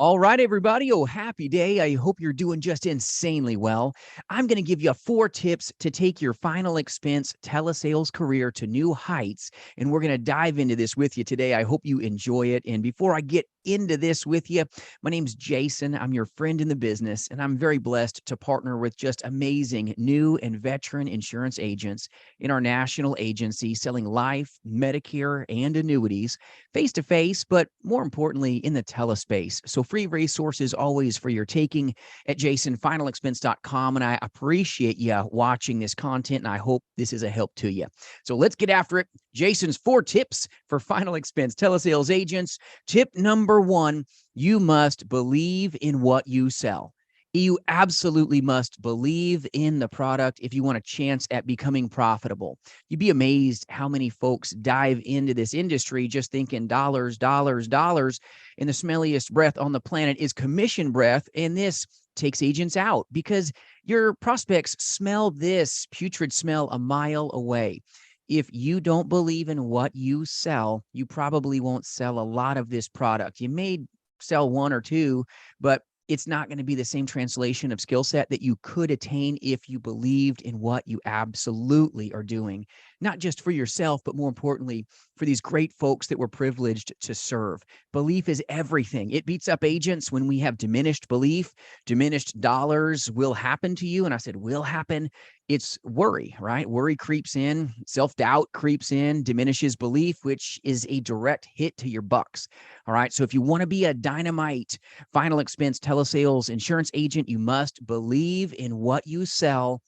All right, everybody. Oh, happy day. I hope you're doing just insanely well. I'm going to give you 4 tips to take your final expense telesales career to new heights. And we're going to dive into this with you today. I hope you enjoy it. And before I get into this with you, my name's Jason. I'm your friend in the business, and I'm very blessed to partner with just amazing new and veteran insurance agents in our national agency selling life, Medicare, and annuities face-to-face, but more importantly, in the telespace. So free resources always for your taking at jasonfinalexpense.com. And I appreciate you watching this content, and I hope this is a help to you. So let's get after it. Jason's 4 tips for final expense telesales agents. Tip number 1, you must believe in what you sell. You absolutely must believe in the product if you want a chance at becoming profitable. You'd be amazed how many folks dive into this industry just thinking dollars, dollars, dollars, and the smelliest breath on the planet is commission breath, and this takes agents out because your prospects smell this putrid smell a mile away. If you don't believe in what you sell, you probably won't sell a lot of this product. You may sell 1 or 2, but it's not going to be the same translation of skill set that you could attain if you believed in what you absolutely are doing, not just for yourself, but more importantly, for these great folks that we're privileged to serve. Belief is everything. It beats up agents when we have diminished belief. Diminished dollars will happen to you. And I said, will happen. It's worry, right? Worry creeps in, self-doubt creeps in, diminishes belief, which is a direct hit to your bucks. All right. So if you want to be a dynamite final expense telesales insurance agent, you must believe in what you sell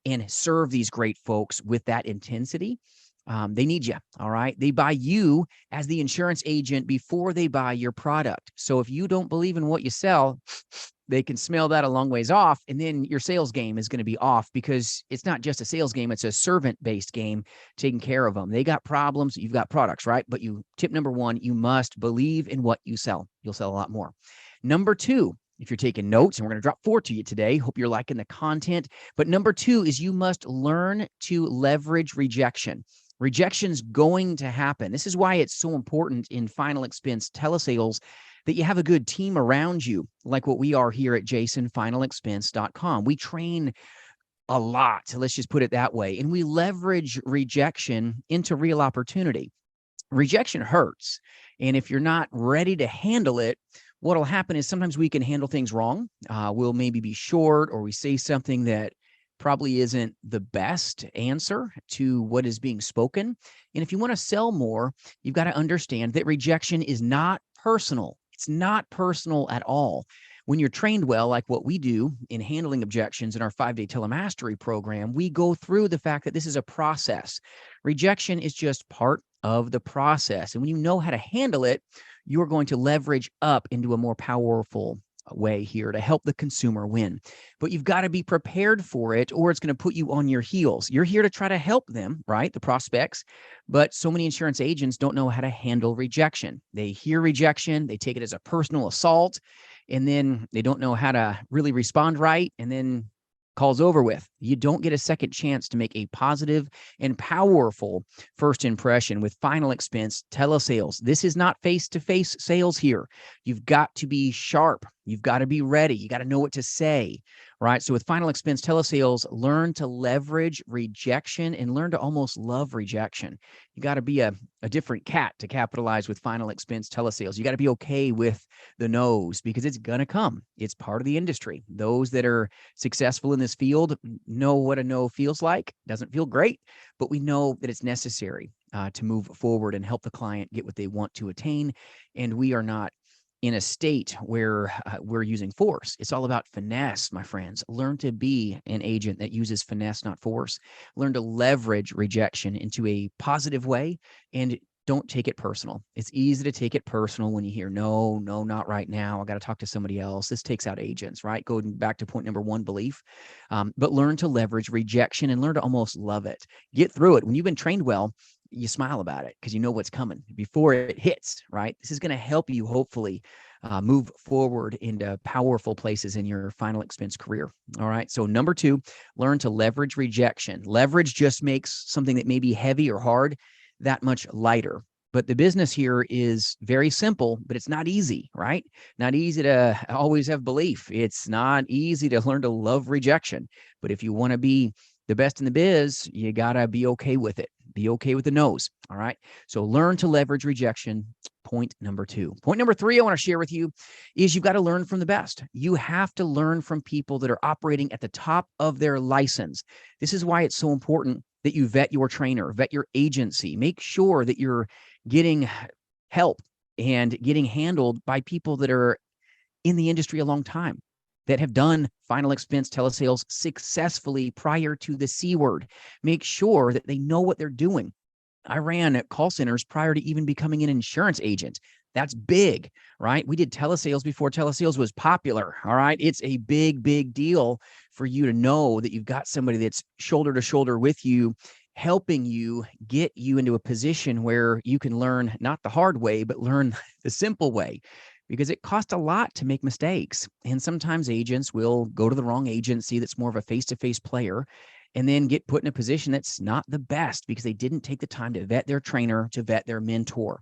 and serve these great folks with that intensity. They need you. All right. They buy you as the insurance agent before they buy your product. So if you don't believe in what you sell, they can smell that a long ways off. And then your sales game is going to be off because it's not just a sales game. It's a servant-based game, taking care of them. They got problems. You've got products, right? But tip number 1, you must believe in what you sell. You'll sell a lot more. Number 2, if you're taking notes, and we're going to drop 4 to you today, hope you're liking the content. But number 2 is you must learn to leverage rejection. Rejection's going to happen. This is why it's so important in final expense telesales that you have a good team around you, like what we are here at jasonfinalexpense.com. We train a lot, let's just put it that way, and we leverage rejection into real opportunity. Rejection hurts, and if you're not ready to handle it, what'll happen is sometimes we can handle things wrong. We'll maybe be short, or we say something that probably isn't the best answer to what is being spoken. And if you want to sell more, you've got to understand that rejection is not personal. It's not personal at all. When you're trained well, like what we do in handling objections in our 5-day telemastery program, we go through the fact that this is a process. Rejection is just part of the process. And when you know how to handle it, you're going to leverage up into a more powerful way here to help the consumer win. But you've got to be prepared for it, or it's going to put you on your heels. You're here to try to help them, right? The prospects. But so many insurance agents don't know how to handle rejection. They hear rejection, they take it as a personal assault, and then they don't know how to really respond right. And then call's over with. You don't get a second chance to make a positive and powerful first impression with final expense telesales. This is not face-to-face sales here. You've got to be sharp. You've got to be ready. You got to know what to say, right? So with final expense telesales, learn to leverage rejection and learn to almost love rejection. You got to be a different cat to capitalize with final expense telesales. You got to be okay with the no's because it's going to come. It's part of the industry. Those that are successful in this field know what a no feels like. Doesn't feel great, but we know that it's necessary to move forward and help the client get what they want to attain. And we are not in a state where we're using force. It's all about finesse, my friends. Learn to be an agent that uses finesse, not force. Learn to leverage rejection into a positive way and don't take it personal. It's easy to take it personal when you hear, no, not right now. I got to talk to somebody else. This takes out agents, right? Going back to point number 1, belief. But learn to leverage rejection and learn to almost love it. Get through it. When you've been trained well, you smile about it because you know what's coming before it hits, right? This is going to help you hopefully move forward into powerful places in your final expense career. All right. So number 2, learn to leverage rejection. Leverage just makes something that may be heavy or hard that much lighter. But the business here is very simple, but it's not easy, right? Not easy to always have belief. It's not easy to learn to love rejection. But if you want to be the best in the biz, you got to be okay with it. Be okay with the no's. All right. So learn to leverage rejection. Point number 2. Point number 3 I want to share with you is you've got to learn from the best. You have to learn from people that are operating at the top of their license. This is why it's so important that you vet your trainer, vet your agency. Make sure that you're getting help and getting handled by people that are in the industry a long time, that have done final expense telesales successfully prior to the C word. Make sure that they know what they're doing. I ran call centers prior to even becoming an insurance agent. That's big, right? We did telesales before telesales was popular. All right. It's a big, big deal for you to know that you've got somebody that's shoulder to shoulder with you, helping you get you into a position where you can learn not the hard way, but learn the simple way, because it costs a lot to make mistakes. And sometimes agents will go to the wrong agency that's more of a face-to-face player and then get put in a position that's not the best because they didn't take the time to vet their trainer, to vet their mentor.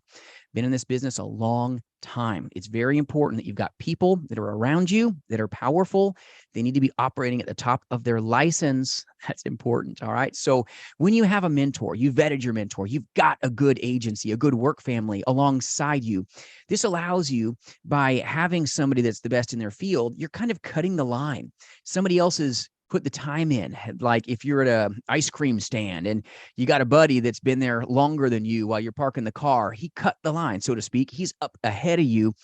Been in this business a long time. It's very important that you've got people that are around you that are powerful. They need to be operating at the top of their license. That's important. All right. So when you have a mentor, you vetted your mentor, you've got a good agency, a good work family alongside you. This allows you, by having somebody that's the best in their field, you're kind of cutting the line. Somebody else is put the time in. Like if you're at a ice cream stand and you got a buddy that's been there longer than you while you're parking the car, he cut the line, so to speak. He's up ahead of you,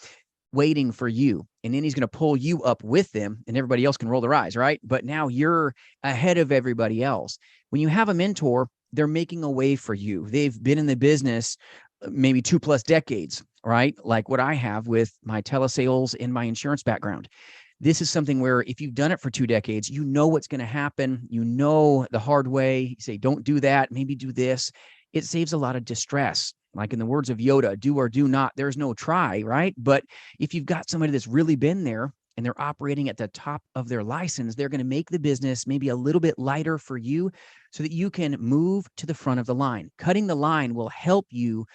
waiting for you. And then he's going to pull you up with them and everybody else can roll their eyes, right? But now you're ahead of everybody else. When you have a mentor, they're making a way for you. They've been in the business maybe 2+ decades, right? Like what I have with my telesales and my insurance background. This is something where if you've done it for 2 decades, you know what's going to happen. You know the hard way. You say, don't do that. Maybe do this. It saves a lot of distress. Like in the words of Yoda, do or do not. There's no try, right? But if you've got somebody that's really been there and they're operating at the top of their license, they're going to make the business maybe a little bit lighter for you so that you can move to the front of the line. Cutting the line will help you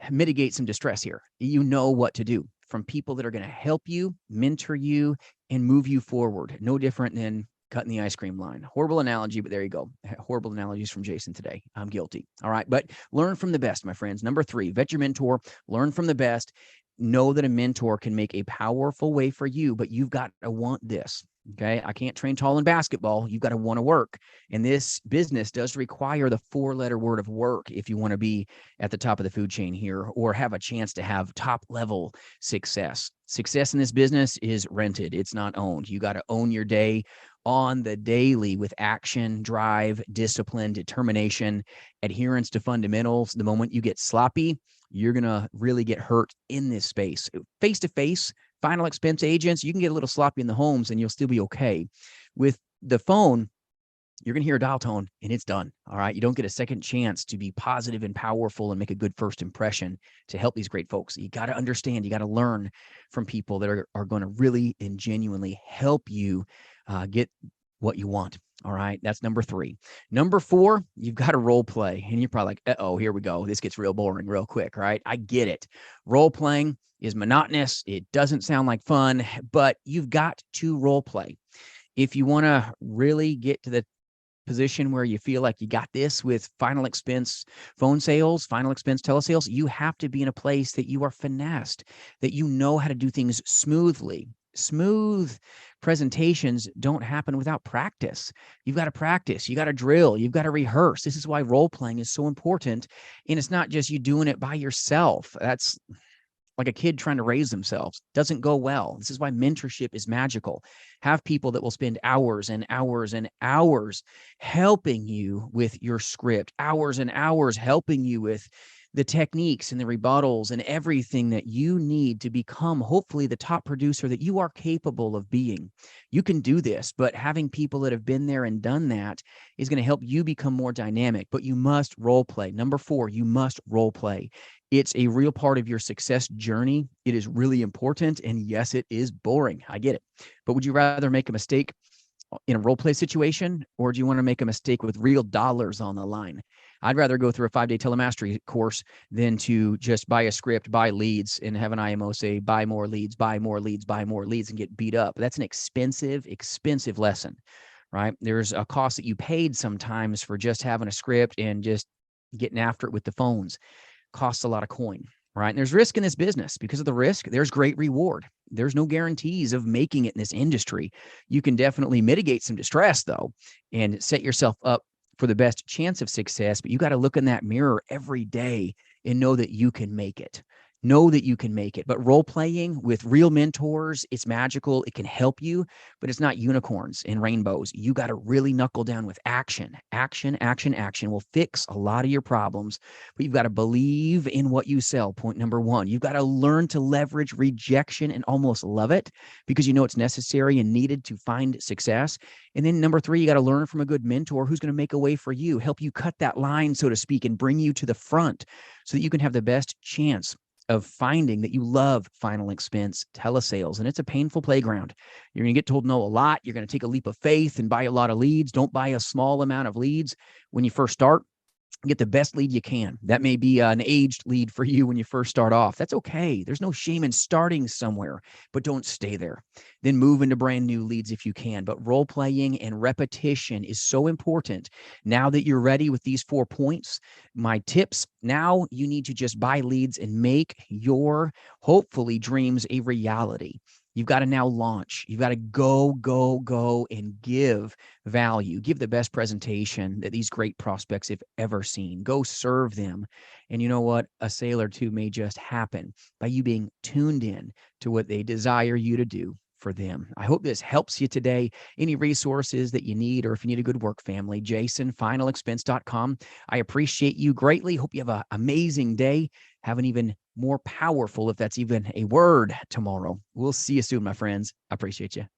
mitigate some distress here. You know what to do from people that are going to help you, mentor you, and move you forward. No different than cutting the ice cream line. Horrible analogy, but there you go. Horrible analogies from Jason today. I'm guilty. All right. But learn from the best, my friends. Number 3, vet your mentor, learn from the best. Know that a mentor can make a powerful way for you, but you've got to want this. Okay. I can't train tall in basketball. You've got to want to work. And this business does require the 4-letter word of work if you want to be at the top of the food chain here or have a chance to have top level success. Success in this business is rented. It's not owned. You got to own your day on the daily with action, drive, discipline, determination, adherence to fundamentals. The moment you get sloppy, you're going to really get hurt in this space. Face to face, final expense agents, you can get a little sloppy in the homes and you'll still be okay. With the phone, you're going to hear a dial tone and it's done. All right. You don't get a second chance to be positive and powerful and make a good first impression to help these great folks. You got to understand, you got to learn from people that are going to really and genuinely help you get what you want. All right. That's number 3. Number 4, you've got to role play. And you're probably like, uh-oh, here we go. This gets real boring real quick. Right. I get it. Role playing is monotonous. It doesn't sound like fun, but you've got to role play. If you want to really get to the position where you feel like you got this with final expense phone sales, final expense telesales, you have to be in a place that you are finessed, that you know how to do things smoothly. Smooth presentations don't happen without practice. You've got to practice. You got to drill. You've got to rehearse. This is why role playing is so important. And it's not just you doing it by yourself. That's like a kid trying to raise themselves. Doesn't go well. This is why mentorship is magical. Have people that will spend hours and hours and hours helping you with your script, hours and hours helping you with the techniques and the rebuttals and everything that you need to become hopefully the top producer that you are capable of being. You can do this, but having people that have been there and done that is going to help you become more dynamic, but you must role play. Number 4, you must role play. It's a real part of your success journey. It is really important. And yes, it is boring. I get it. But would you rather make a mistake in a role play situation, or do you want to make a mistake with real dollars on the line? I'd rather go through a 5-day telemastery course than to just buy a script, buy leads, and have an IMO say, buy more leads, buy more leads, buy more leads, and get beat up. That's an expensive, expensive lesson, right? There's a cost that you paid sometimes for just having a script and just getting after it with the phones. Costs a lot of coin, right? And there's risk in this business. Because of the risk, there's great reward. There's no guarantees of making it in this industry. You can definitely mitigate some distress, though, and set yourself up for the best chance of success. But you got to look in that mirror every day and know that you can make it. Know that you can make it. But role playing with real mentors, it's magical. It can help you, but it's not unicorns and rainbows. You got to really knuckle down with action. Action, action, action will fix a lot of your problems, but you've got to believe in what you sell. Point number one. You've got to learn to leverage rejection and almost love it because you know it's necessary and needed to find success. And then number three, you got to learn from a good mentor who's going to make a way for you, help you cut that line, so to speak, and bring you to the front so that you can have the best chance of finding that you love Final Expense Telesales. And it's a painful playground. You're going to get told no a lot. You're going to take a leap of faith and buy a lot of leads. Don't buy a small amount of leads when you first start. Get the best lead you can. That may be an aged lead for you when you first start off. That's okay. There's no shame in starting somewhere, but don't stay there. Then move into brand new leads if you can. But role playing and repetition is so important. Now that you're ready with these 4 points, my tips, now you need to just buy leads and make your hopefully dreams a reality. You've got to now launch. You've got to go, and give value. Give the best presentation that these great prospects have ever seen. Go serve them. And you know what? A sale or two may just happen by you being tuned in to what they desire you to do for them. I hope this helps you today. Any resources that you need, or if you need a good work family, jasonfinalexpense.com. I appreciate you greatly. Hope you have an amazing day. Have an even more powerful, if that's even a word, tomorrow. We'll see you soon, my friends. I appreciate you.